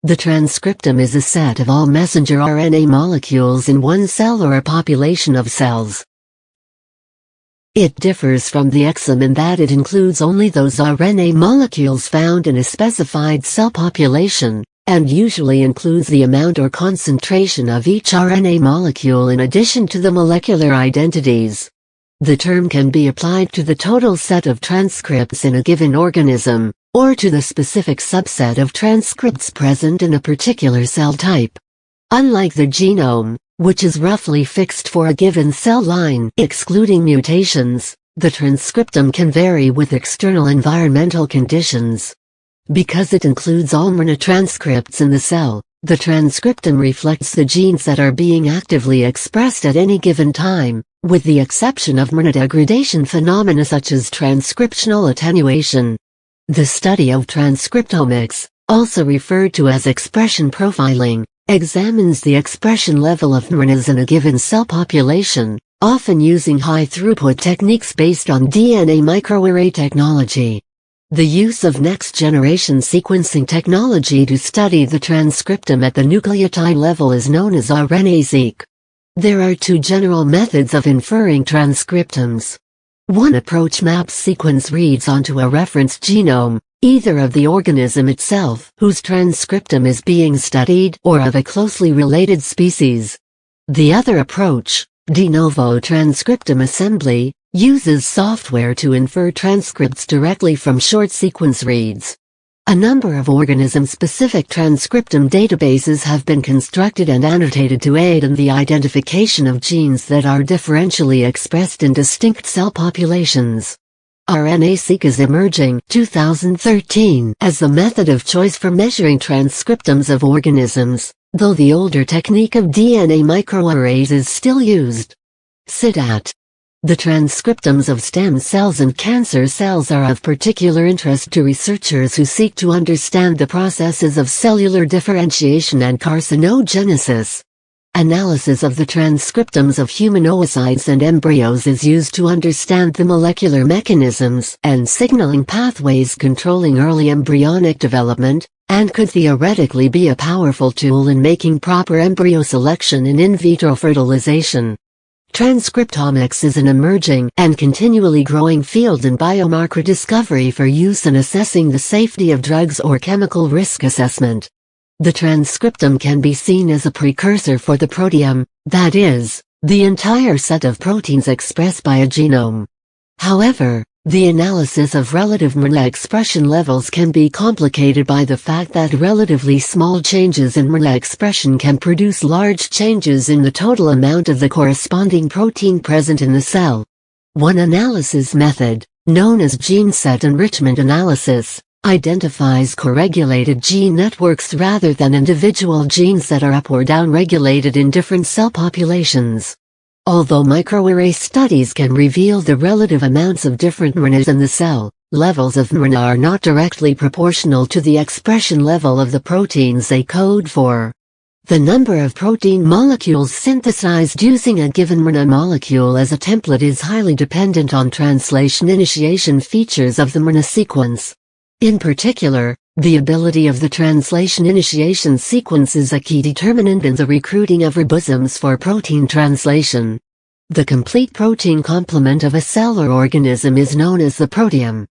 The transcriptome is a set of all messenger RNA molecules in one cell or a population of cells. It differs from the exome in that it includes only those RNA molecules found in a specified cell population, and usually includes the amount or concentration of each RNA molecule in addition to the molecular identities. The term can be applied to the total set of transcripts in a given organism, or to the specific subset of transcripts present in a particular cell type. Unlike the genome, which is roughly fixed for a given cell line, excluding mutations, the transcriptome can vary with external environmental conditions. Because it includes all RNA transcripts in the cell, the transcriptome reflects the genes that are being actively expressed at any given time, with the exception of RNA degradation phenomena such as transcriptional attenuation. The study of transcriptomics, also referred to as expression profiling, examines the expression level of RNAs in a given cell population, often using high-throughput techniques based on DNA microarray technology. The use of next-generation sequencing technology to study the transcriptome at the nucleotide level is known as RNA-seq. There are two general methods of inferring transcriptomes. One approach maps sequence reads onto a reference genome, either of the organism itself whose transcriptome is being studied or of a closely related species. The other approach, de novo transcriptome assembly, uses software to infer transcripts directly from short sequence reads. A number of organism-specific transcriptome databases have been constructed and annotated to aid in the identification of genes that are differentially expressed in distinct cell populations. RNA-seq is emerging 2013 as the method of choice for measuring transcriptomes of organisms, though the older technique of DNA microarrays is still used. CITAT. The transcriptomes of stem cells and cancer cells are of particular interest to researchers who seek to understand the processes of cellular differentiation and carcinogenesis. Analysis of the transcriptomes of human oocytes and embryos is used to understand the molecular mechanisms and signaling pathways controlling early embryonic development, and could theoretically be a powerful tool in making proper embryo selection and in vitro fertilization. Transcriptomics is an emerging and continually growing field in biomarker discovery for use in assessing the safety of drugs or chemical risk assessment. The transcriptome can be seen as a precursor for the proteome, that is, the entire set of proteins expressed by a genome. However, the analysis of relative RNA expression levels can be complicated by the fact that relatively small changes in RNA expression can produce large changes in the total amount of the corresponding protein present in the cell. One analysis method, known as gene set enrichment analysis, identifies co-regulated gene networks rather than individual genes that are up or down regulated in different cell populations. Although microarray studies can reveal the relative amounts of different RNAs in the cell, levels of RNA are not directly proportional to the expression level of the proteins they code for. The number of protein molecules synthesized using a given RNA molecule as a template is highly dependent on translation initiation features of the RNA sequence. In particular, the ability of the translation initiation sequence is a key determinant in the recruiting of ribosomes for protein translation. The complete protein complement of a cell or organism is known as the proteome.